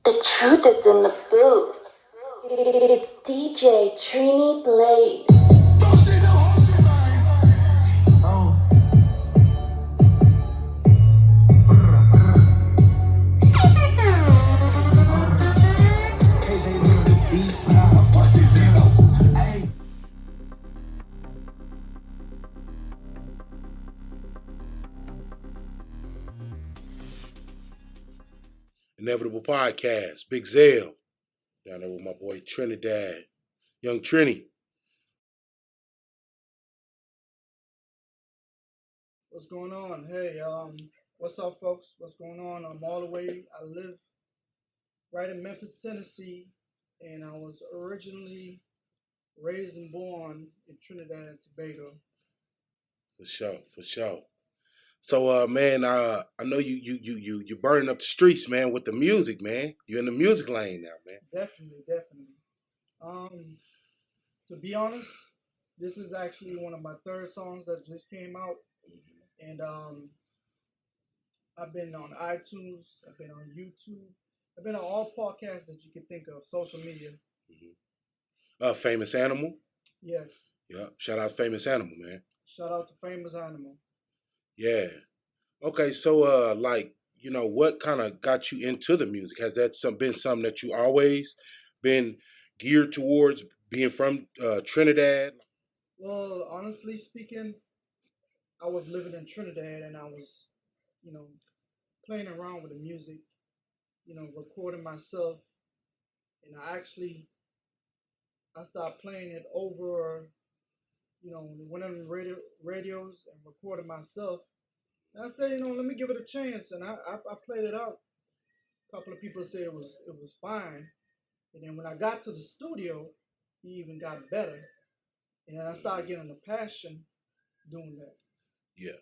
The truth is in the booth. It's DJ Trini Blade. Inevitable Podcast, Big Zell, down there with my boy Trinidad, Young Trini. What's going on? Hey, what's up, folks? What's going on? I'm all the way. I live right in Memphis, Tennessee, and I was originally raised and born in Trinidad and Tobago. For sure. So, man, I know you burning up the streets, man, with the music, man. You're in the music lane now, man. Definitely. Um, to be honest, this is actually one of my third songs that just came out, and I've been on iTunes, I've been on YouTube, I've been on all podcasts that you can think of, social media. Famous Animal. Yes. Yeah, shout out Famous Animal, man. Shout out to Famous Animal. Yeah. Okay, so what kind of got you into the music? Has that been something that you always been geared towards, being from Trinidad? Well, honestly speaking, I was living in Trinidad and I was, playing around with the music, recording myself, and I started playing it over, one of the radios and recording myself. And I said, let me give it a chance, and I played it out. A couple of people said it was fine, and then when I got to the studio, it even got better, and then I started getting a passion doing that. Yeah,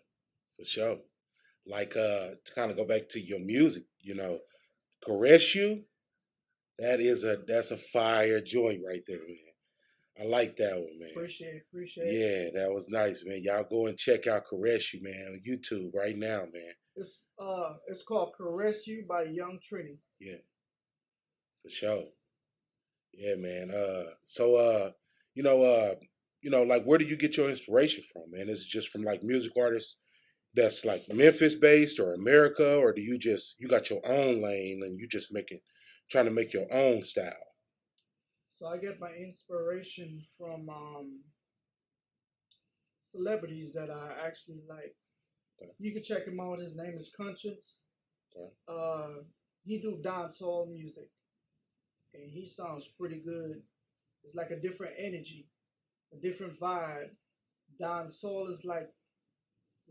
for sure. To kind of go back to your music, Caress You, that's a fire joint right there, man. I like that one, man. Appreciate it. Yeah, that was nice, man. Y'all go and check out Caress You, man, on YouTube right now, man. It's called Caress You by Young Trini. Yeah, for sure. Yeah, man. Like where do you get your inspiration from, man? Is it just from like music artists that's like Memphis based or America, or do you got your own lane and you just trying to make your own style? So I get my inspiration from celebrities that I actually like. Okay. You can check him out. His name is Conscience. Okay. He do dancehall music, and he sounds pretty good. It's like a different energy, a different vibe. Dancehall is like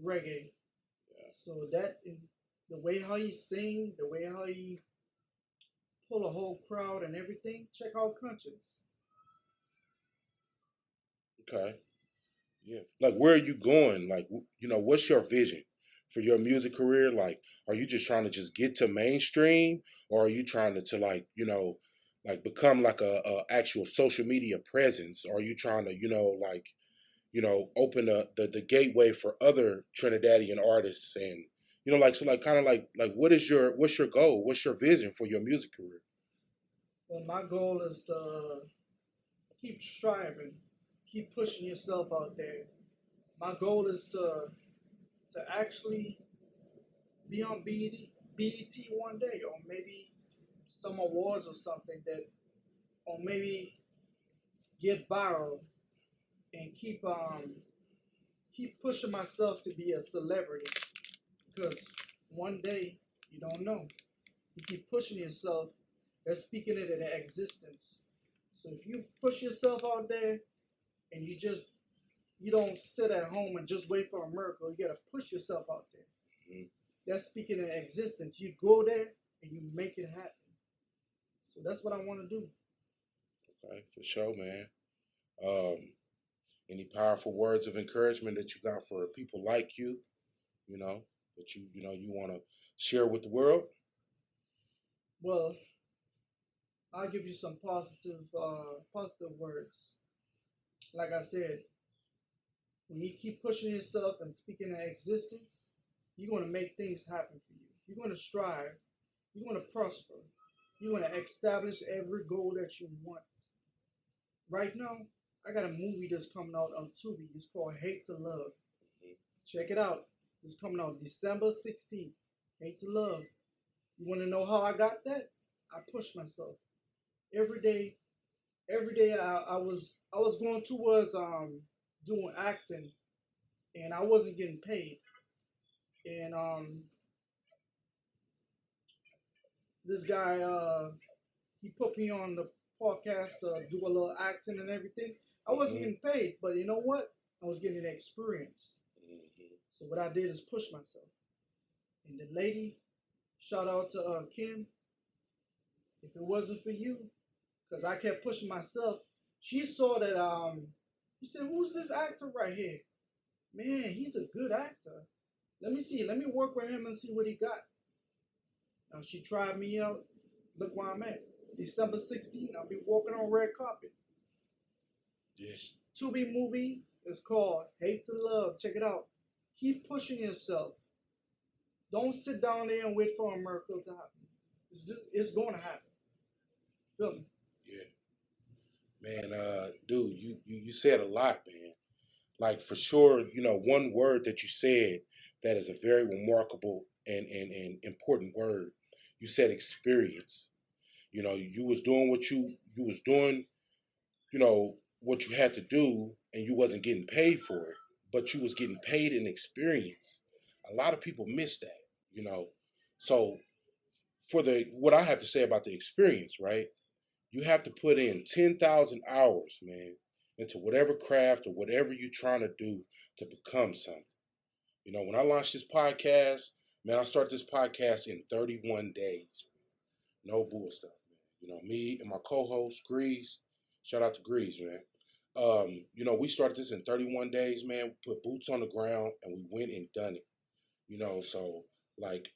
reggae. Yeah. So the way how he sing, the way how he pull a whole crowd and everything. Check out Conscience. Okay. Yeah. Like, where are you going? Like, what's your vision for your music career? Like, are you just trying to just get to mainstream, or are you trying to like become like a actual social media presence? Or are you trying to, open the gateway for other Trinidadian artists and, kind of like what's your goal? What's your vision for your music career? Well, my goal is to keep striving, keep pushing yourself out there. My goal is to actually be on BET one day, or maybe some awards or something or maybe get viral and keep pushing myself to be a celebrity. Because one day you don't know. You keep pushing yourself. They're speaking it into existence. So if you push yourself out there and you don't sit at home and just wait for a miracle. You gotta push yourself out there. Mm-hmm. That's speaking in existence. You go there and you make it happen. So that's what I want to do. Okay, for sure, man. Um, any powerful words of encouragement that you got for people like you know, that you want to share with the world? Well, I'll give you some positive words. Like I said, when you keep pushing yourself and speaking in existence, you're going to make things happen for you. You're going to strive. You're going to prosper. You want to establish every goal that you want. Right now, I got a movie that's coming out on Tubi. It's called Hate to Love. Check it out. It's coming out December 16th. Hate to Love. You want to know how I got that? I pushed myself every day. Every day I was going towards doing acting, and I wasn't getting paid. And this guy he put me on the podcast to do a little acting and everything. I wasn't Mhm. getting paid, but you know what? I was getting experience. Mhm. So what I did is push myself. And the lady, shout out to Kim, if it wasn't for you, because I kept pushing myself, she saw that she said, "Who's this actor right here? Man, he's a good actor. Let me see. Let me work with him and see what he got." Now she tried me out. Look where I'm at. December 16th, I'll be walking on red carpet. Yes. Tubi movie is called Hate to Love. Check it out. Keep pushing yourself. Don't sit down there and wait for a miracle to happen. It's going to happen. Feel me? Yeah. Man, dude, you said a lot, man. Like for sure, one word that you said that is a very remarkable and important word. You said experience. You was doing what you was doing, what you had to do, and you wasn't getting paid for it, but you was getting paid in experience. A lot of people miss that, you know. So for the what I have to say about the experience, right? You have to put in 10,000 hours, man, into whatever craft or whatever you're trying to do to become something. When I launched this podcast, man, I started this podcast in 31 days. No bull stuff, man. Me and my co-host, Grease. Shout out to Grease, man. We started this in 31 days, man. We put boots on the ground and we went and done it. So like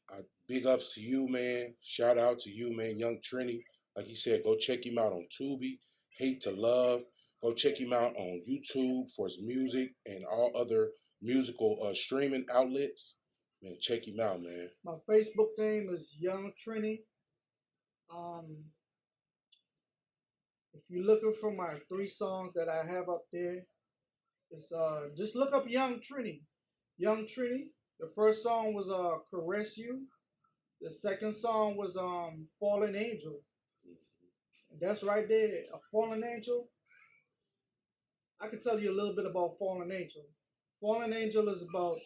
big ups to you, man. Shout out to you, man. Young Trini. Like he said, go check him out on Tubi. Hate to Love. Go check him out on YouTube for his music and all other musical streaming outlets. Man, check him out, man. My Facebook name is Young Trini. Um, if you're looking for my 3 songs that I have up there, it's just look up Young Trini. Young Trini. The first song was Caress You. The second song was Fallen Angel. And that's right there. A Fallen Angel. I can tell you a little bit about Fallen Angel. Fallen Angel is about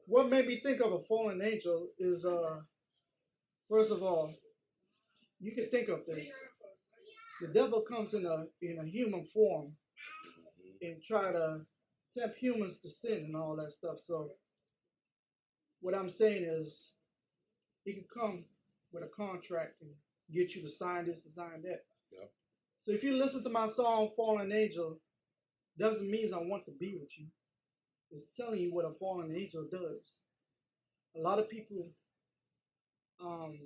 what made me think of a fallen angel is first of all, you can think of this. The devil comes in a human form and try to tempt humans to sin and all that stuff. So what I'm saying is he can come with a contract and get you to sign this and sign that. Yep. So if you listen to my song Fallen Angel, doesn't mean I want to be with you. It's telling you what a fallen angel does. A lot of people um,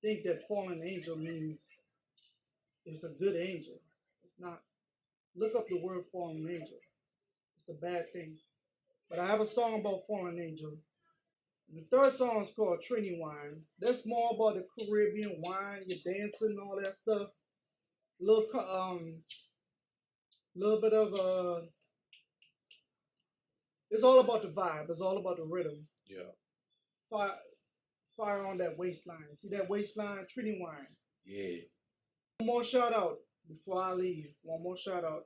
think that fallen angel means it's a good angel. It's not. Look up the word fallen angel. It's a bad thing. But I have a song about fallen angel. And the third song is called Trini Wine. That's more about the Caribbean wine, your dancing and all that stuff. Little bit of it's all about the vibe. It's all about the rhythm. Yeah. Fire, fire on that waistline. See that waistline? Trini Wine. Yeah. One more shout out before I leave. One more shout out.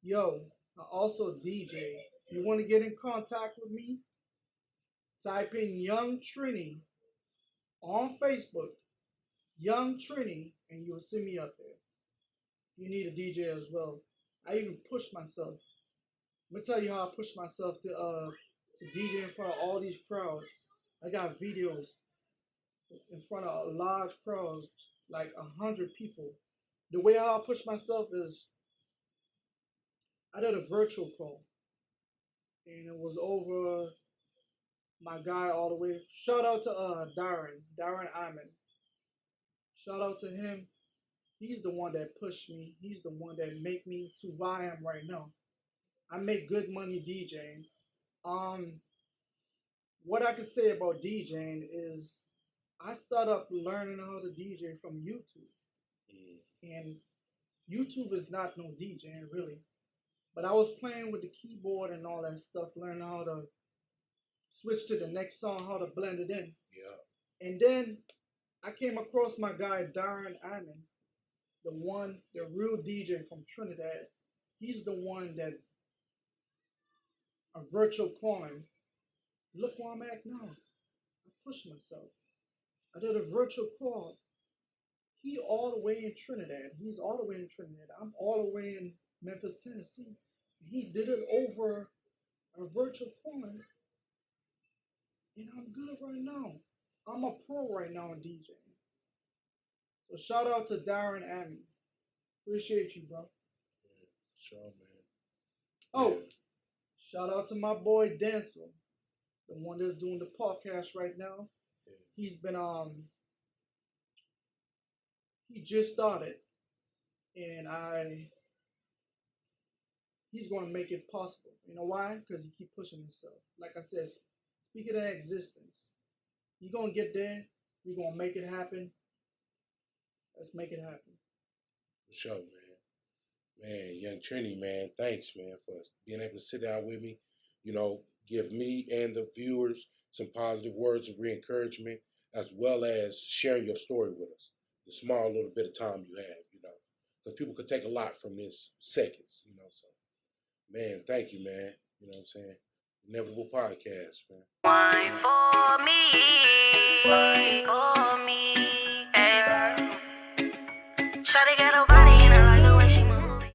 Yo, I also DJ. You want to get in contact with me? Type in Young Trini on Facebook, Young Trini, and you'll see me up there. You need a DJ as well. I even pushed myself. Let me tell you how I pushed myself to DJ in front of all these crowds. I got videos in front of large crowds, like 100 people. The way how I push myself is I did a virtual call, and it was over my guy all the way. Shout out to Darren Iman. Shout out to him. He's the one that pushed me. He's the one that make me to where I am right now. I make good money DJing. what I could say about DJing is I started up learning how to DJ from YouTube. Mm. And YouTube is not no DJing really. But I was playing with the keyboard and all that stuff, learning how to switch to the next song, how to blend it in. Yeah. And then I came across my guy Darren Ammon, the real DJ from Trinidad. He's the one that a virtual calling. Look where I'm at now. I pushed myself. I did a virtual call. He all the way in Trinidad. He's all the way in Trinidad. I'm all the way in Memphis, Tennessee. He did it over a virtual calling, and I'm good right now. I'm a pro right now in DJing. So shout out to Darren Ammon. Appreciate you, bro. Yeah, sure, man. Oh, Yeah. shout out to my boy Denzel, the one that's doing the podcast right now. Yeah. He's been he just started, and he's going to make it possible. You know why? Because he keep pushing himself. Like I said, speak it in existence. You're going to get there. You're going to make it happen. Let's make it happen. For sure, man. Man, Young Trini, man, thanks, man, for being able to sit down with me. You know, give me and the viewers some positive words of re-encouragement, as well as sharing your story with us. The small little bit of time you have, you know, because people could take a lot from this seconds, you know. So, man, thank you, man. You know what I'm saying? Inevitable podcast, man. Wine for me, wine for me. Hey. Shawty got a body